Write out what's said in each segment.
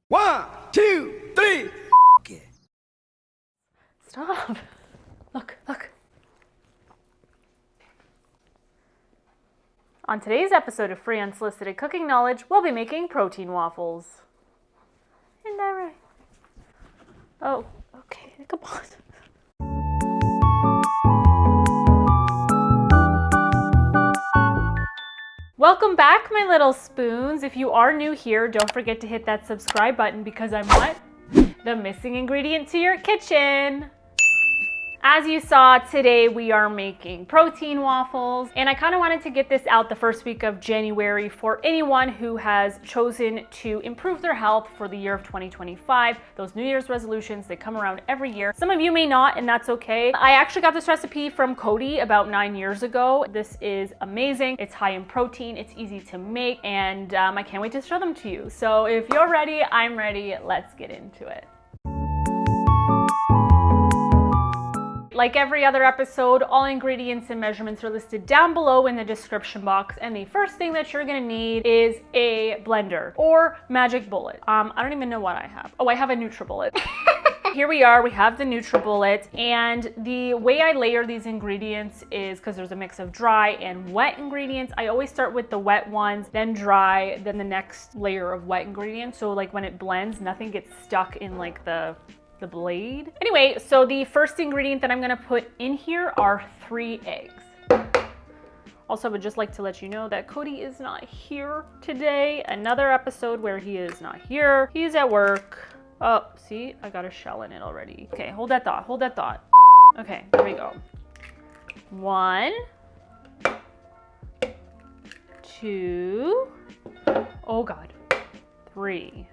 1, 2, 3. Stop. Look. On today's episode of Free Unsolicited Cooking Knowledge, we'll be making protein waffles. Isn't that right? Oh, okay, come on. Welcome back, my little spoons. If you are new here, don't forget to hit that subscribe button because I'm what? The missing ingredient to your kitchen. As you saw, today we are making protein waffles, and I kind of wanted to get this out the first week of January for anyone who has chosen to improve their health for the year of 2025. Those New Year's resolutions, they come around every year. Some of you may not, and that's okay. I actually got this recipe from Cody about 9 years ago. This is amazing. It's high in protein, it's easy to make, and I can't wait to show them to you. So if you're ready, I'm ready. Let's get into it. Like every other episode, all ingredients and measurements are listed down below in the description box. And the first thing that you're gonna need is a blender or magic bullet. I don't even know what I have. Oh, I have a NutriBullet. Here we are, we have the NutriBullet, and the way I layer these ingredients is because there's a mix of dry and wet ingredients. I always start with the wet ones, then dry, then the next layer of wet ingredients. So like when it blends, nothing gets stuck in like the blade. Anyway, so the first ingredient that I'm gonna put in here are 3 eggs. Also, I would just like to let you know that Cody is not here today. Another episode where he is not here. He's at work. Oh, see, I got a shell in it already. Okay, hold that thought. Okay, here we go. 1, 2, oh God, 3.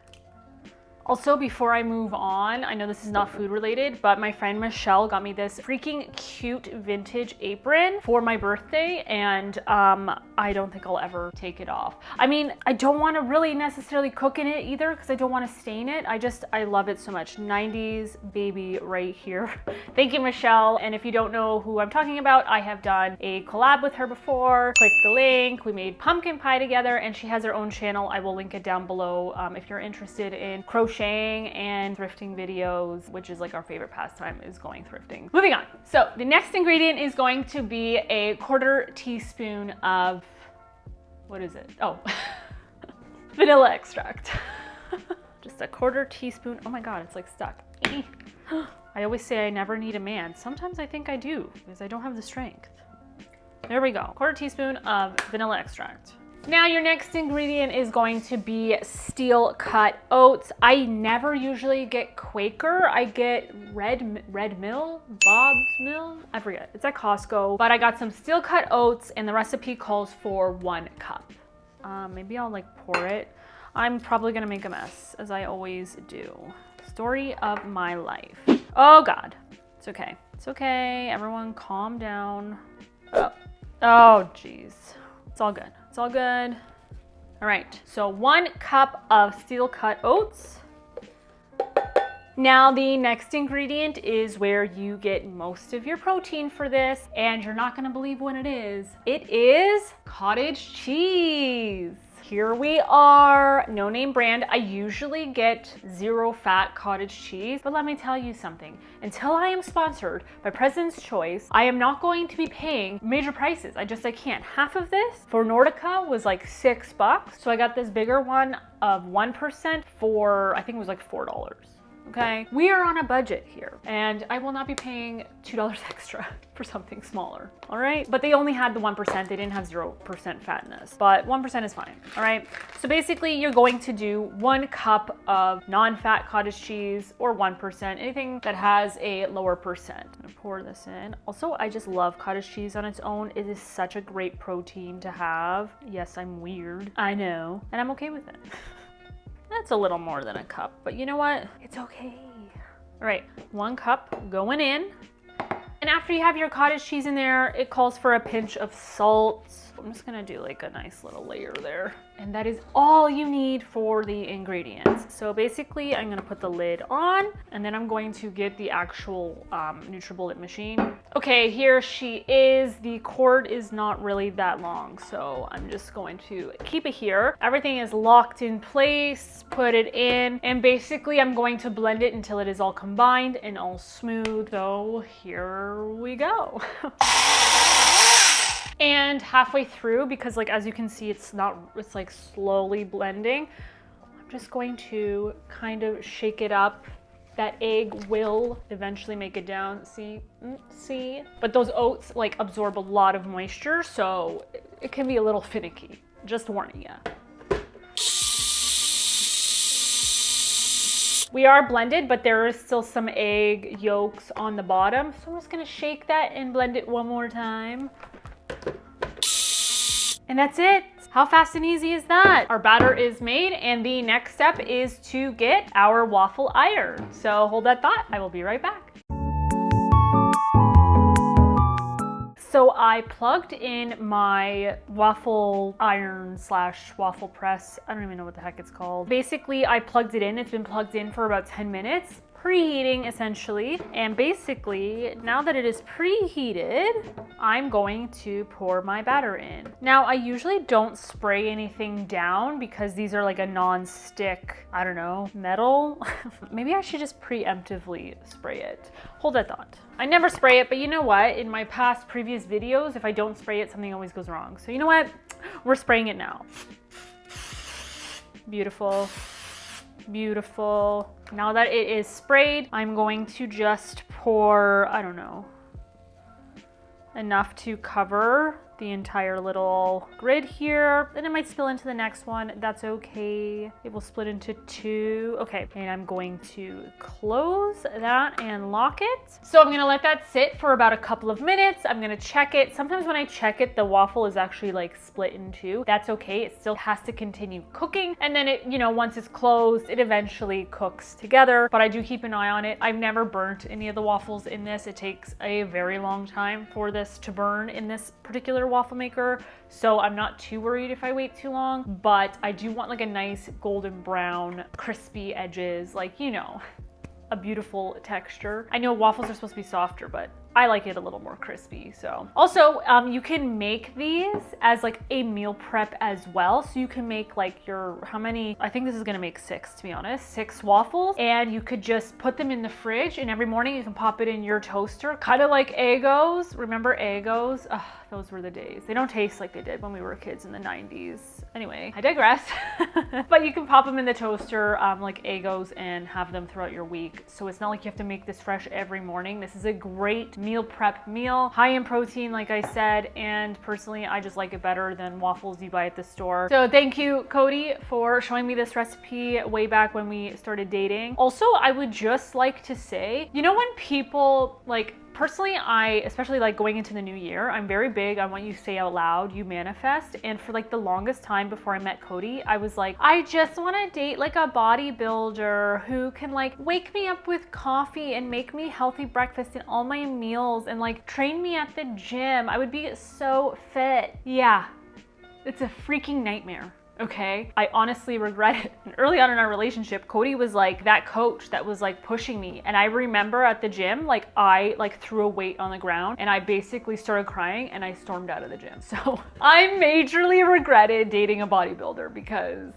Also, before I move on, I know this is not food related, but my friend Michelle got me this freaking cute vintage apron for my birthday, and I don't think I'll ever take it off. I mean, I don't want to really necessarily cook in it either because I don't want to stain it. I love it so much. 90s baby right here. Thank you, Michelle. And if you don't know who I'm talking about, I have done a collab with her before. Click the link. We made pumpkin pie together, and she has her own channel. I will link it down below if you're interested in crocheting and thrifting videos, which is like our favorite pastime, is going thrifting. Moving on. So the next ingredient is going to be a 1/4 teaspoon of, what is it? Oh, vanilla extract. Just a 1/4 teaspoon. Oh my God, it's like stuck. I always say I never need a man. Sometimes I think I do because I don't have the strength. There we go. 1/4 teaspoon of vanilla extract. Now your next ingredient is going to be Steel Cut Oats. I never usually get Quaker. I get Red Mill, Bob's Mill, I forget. It's at Costco, but I got some Steel Cut Oats and the recipe calls for 1 cup. Maybe I'll like pour it. I'm probably gonna make a mess as I always do. Story of my life. Oh God, it's okay. It's okay, everyone calm down. Oh geez, it's all good. It's all good. All right, so 1 cup of Steel Cut Oats. Now the next ingredient is where you get most of your protein for this, and you're not gonna believe what it is. It is cottage cheese. Here we are, no name brand. I usually get 0 fat cottage cheese, but let me tell you something. Until I am sponsored by President's Choice, I am not going to be paying major prices. I can't. Half of this for Nordica was like $6. So I got this bigger one of 1% for, I think it was like $4. Okay, we are on a budget here, and I will not be paying $2 extra for something smaller, all right? But they only had the 1%, they didn't have 0% fatness, but 1% is fine, all right? So basically, you're going to do 1 cup of non-fat cottage cheese, or 1%, anything that has a lower percent. I'm gonna pour this in. Also, I just love cottage cheese on its own. It is such a great protein to have. Yes, I'm weird, I know, and I'm okay with it. That's a little more than a cup, but you know what? It's okay. All right, 1 cup going in. And after you have your cottage cheese in there, it calls for a pinch of salt. I'm just gonna do like a nice little layer there. And that is all you need for the ingredients. So basically I'm gonna put the lid on, and then I'm going to get the actual NutriBullet machine. Okay, here she is. The cord is not really that long, so I'm just going to keep it here. Everything is locked in place, put it in, and basically I'm going to blend it until it is all combined and all smooth. So here we go. And halfway through, because like as you can see, it's like slowly blending, I'm just going to kind of shake it up. That egg will eventually make it down. See? But those oats like absorb a lot of moisture, so it can be a little finicky. Just warning you. We are blended, but there is still some egg yolks on the bottom. So I'm just gonna shake that and blend it one more time. And that's it. How fast and easy is that? Our batter is made, and the next step is to get our waffle iron. So hold that thought, I will be right back. So I plugged in my waffle iron / waffle press. I don't even know what the heck it's called. Basically, I plugged it in. It's been plugged in for about 10 minutes. Preheating essentially, and basically now that it is preheated, I'm going to pour my batter in. Now I usually don't spray anything down because these are like a non-stick, I don't know, metal. Maybe I should just preemptively spray it. Hold that thought. I never spray it, but you know what? In my previous videos, if I don't spray it, something always goes wrong. So you know what? We're spraying it now. Beautiful. Beautiful. Now that it is sprayed, I'm going to just pour, I don't know, enough to cover the entire little grid here, and it might spill into the next one. That's okay. It will split into 2. Okay, and I'm going to close that and lock it. So I'm gonna let that sit for about a couple of minutes. I'm gonna check it. Sometimes when I check it, the waffle is actually like split in 2. That's okay. It still has to continue cooking, and then it, you know, once it's closed, it eventually cooks together. But I do keep an eye on it. I've never burnt any of the waffles in this. It takes a very long time for this to burn in this particular waffle maker, so I'm not too worried if I wait too long, but I do want like a nice golden brown crispy edges, like, you know, a beautiful texture. I know waffles are supposed to be softer, but I like it a little more crispy. So also you can make these as like a meal prep as well. So you can make like your, how many, I think this is gonna make 6 to be honest, 6 waffles, and you could just put them in the fridge, and every morning you can pop it in your toaster, kind of like Eggos. Remember Eggos? Ugh, those were the days. They don't taste like they did when we were kids in the 90s. Anyway, I digress. But you can pop them in the toaster like Eggos and have them throughout your week. So it's not like you have to make this fresh every morning. This is a great meal prep meal, high in protein like I said, and personally I just like it better than waffles you buy at the store. So thank you, Cody, for showing me this recipe way back when we started dating. Also, I would just like to say, you know, when people like, personally, I, especially like going into the new year, I'm very big on what you say out loud, you manifest. And for like the longest time before I met Cody, I was like, I just want to date like a bodybuilder who can like wake me up with coffee and make me healthy breakfast in all my meals and like train me at the gym. I would be so fit. Yeah, it's a freaking nightmare. Okay, I honestly regret it. And early on in our relationship, Cody was like that coach that was like pushing me. And I remember at the gym, like I like threw a weight on the ground and I basically started crying and I stormed out of the gym. So I majorly regretted dating a bodybuilder because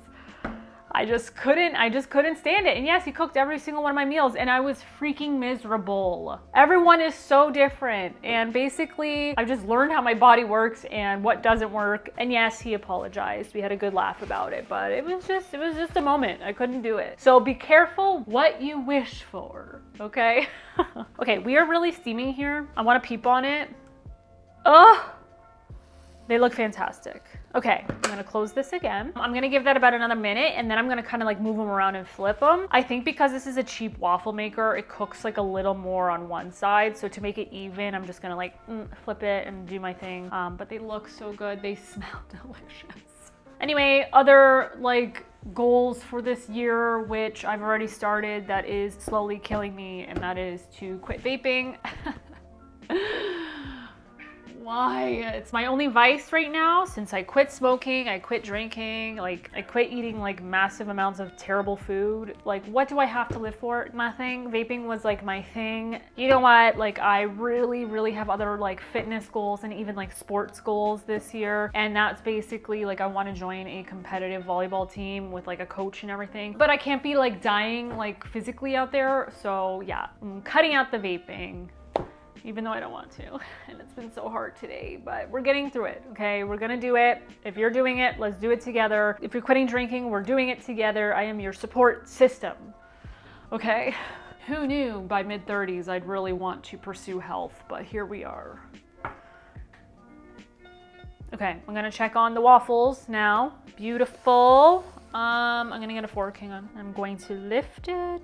I just couldn't stand it. And yes, he cooked every single one of my meals and I was freaking miserable. Everyone is so different. And basically, I've just learned how my body works and what doesn't work. And yes, he apologized. We had a good laugh about it, but it was just a moment. I couldn't do it. So be careful what you wish for, okay? Okay, we are really steaming here. I want to peep on it. Oh, they look fantastic. Okay, I'm gonna close this again. I'm gonna give that about another minute and then I'm gonna kind of like move them around and flip them. I think because this is a cheap waffle maker, it cooks like a little more on one side. So to make it even, I'm just gonna like flip it and do my thing. But they look so good. They smell delicious. Anyway, other like goals for this year, which I've already started, that is slowly killing me, and that is to quit vaping. Why? It's my only vice right now since I quit smoking, I quit drinking, like I quit eating like massive amounts of terrible food. Like what do I have to live for? Nothing. Vaping was like my thing. You know what? Like I really have other like fitness goals and even like sports goals this year. And that's basically like I want to join a competitive volleyball team with like a coach and everything. But I can't be like dying like physically out there. So yeah, I'm cutting out the vaping. Even though I don't want to, and it's been so hard today, but we're getting through it, okay? We're gonna do it. If you're doing it, let's do it together. If you're quitting drinking, we're doing it together. I am your support system, okay? Who knew by mid-30s I'd really want to pursue health, but here we are. Okay, I'm gonna check on the waffles now. Beautiful. I'm gonna get a fork, hang on. I'm going to lift it.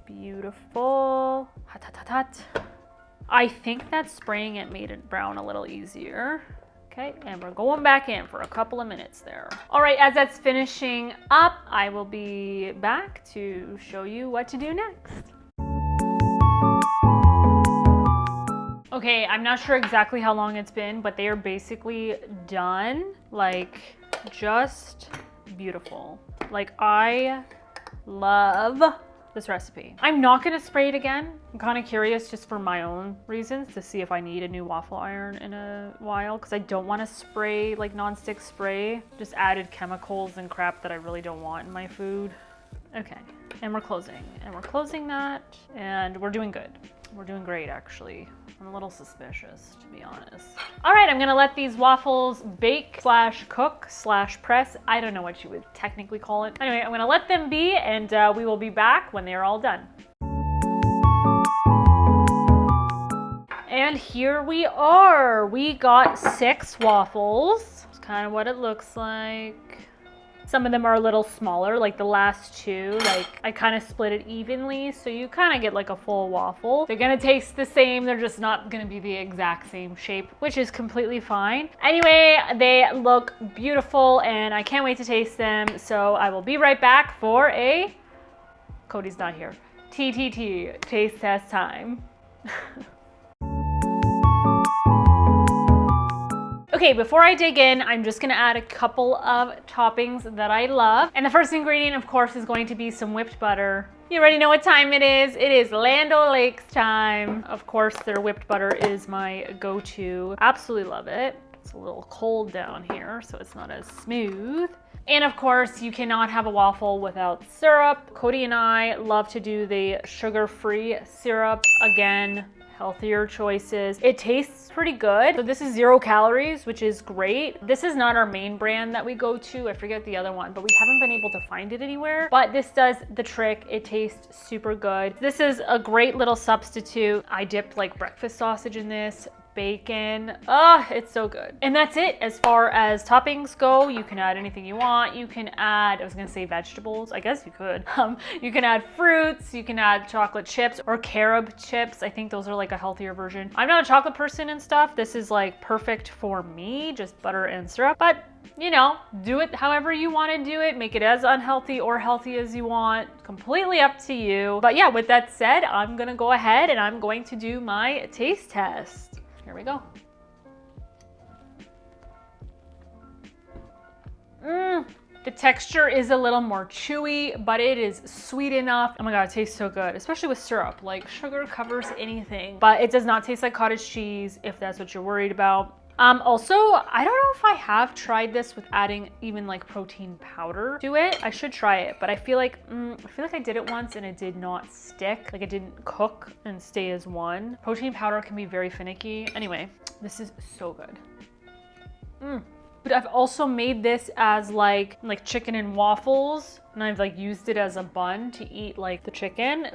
Beautiful. Hot, hot, hot, hot. I think that spraying it made it brown a little easier. Okay, and we're going back in for a couple of minutes there. All right, as that's finishing up, I will be back to show you what to do next. Okay, I'm not sure exactly how long it's been, but they are basically done. Like, just beautiful. Like, I love this recipe. I'm not gonna spray it again. I'm kind of curious just for my own reasons to see if I need a new waffle iron in a while because I don't want to spray like non-stick spray. Just added chemicals and crap that I really don't want in my food. Okay, and we're closing that and we're doing good. We're doing great actually. I'm a little suspicious to be honest. All right, I'm gonna let these waffles bake / cook / press. I don't know what you would technically call it. Anyway, I'm gonna let them be and we will be back when they're all done. And here we are. We got 6 waffles. It's kind of what it looks like. Some of them are a little smaller, like the last 2, like I kind of split it evenly, so you kind of get like a full waffle. They're gonna taste the same, they're just not gonna be the exact same shape, which is completely fine. Anyway, they look beautiful and I can't wait to taste them, so I will be right back for a, Cody's not here, TTT, taste test time. Okay, before I dig in, I'm just gonna add a couple of toppings that I love. And the first ingredient, of course, is going to be some whipped butter. You already know what time it is. It is Land O'Lakes time. Of course, their whipped butter is my go-to. Absolutely love it. It's a little cold down here, so it's not as smooth. And of course, you cannot have a waffle without syrup. Cody and I love to do the sugar-free syrup. Again, healthier choices. It tastes pretty good. So this is 0 calories, which is great. This is not our main brand that we go to. I forget the other one, but we haven't been able to find it anywhere. But this does the trick. It tastes super good. This is a great little substitute. I dipped like breakfast sausage in this. Bacon. It's so good. And that's it as far as toppings go. You can add anything you want. You can add, I was gonna say vegetables. I guess you could. You can add fruits. You can add chocolate chips or carob chips. I think those are like a healthier version. I'm not a chocolate person and stuff. This is like perfect for me, just butter and syrup. But you know, do it however you want to do it. Make it as unhealthy or healthy as you want. Completely up to you. But yeah, with that said, I'm gonna go ahead and I'm going to do my taste test. Here we go. The texture is a little more chewy, but it is sweet enough. Oh my God, it tastes so good, especially with syrup. Like sugar covers anything, but it does not taste like cottage cheese if that's what you're worried about. Also, I don't know if I have tried this with adding even like protein powder to it. I should try it, but I feel like I did it once and it did not stick. Like it didn't cook and stay as one. Protein powder can be very finicky. Anyway, this is so good. But I've also made this as like chicken and waffles, and I've like used it as a bun to eat like the chicken.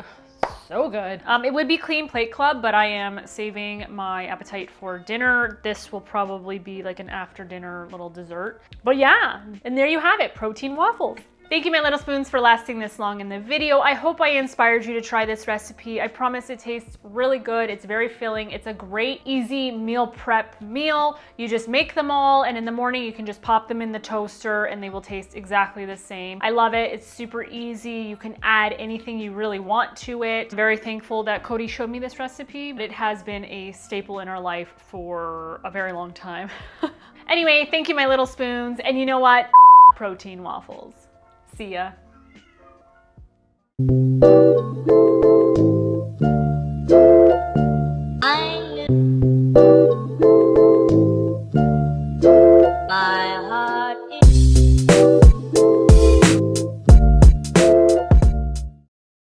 So good. It would be Clean Plate Club, but I am saving my appetite for dinner. This will probably be like an after dinner little dessert. But yeah, and there you have it, protein waffles. Thank you, my little spoons, for lasting this long in the video. I hope I inspired you to try this recipe. I promise it tastes really good. It's very filling. It's a great, easy meal prep meal. You just make them all, and in the morning you can just pop them in the toaster and they will taste exactly the same. I love it. It's super easy. You can add anything you really want to it. I'm very thankful that Cody showed me this recipe, but it has been a staple in our life for a very long time. Anyway, thank you, my little spoons. And you know what? Protein waffles. See ya.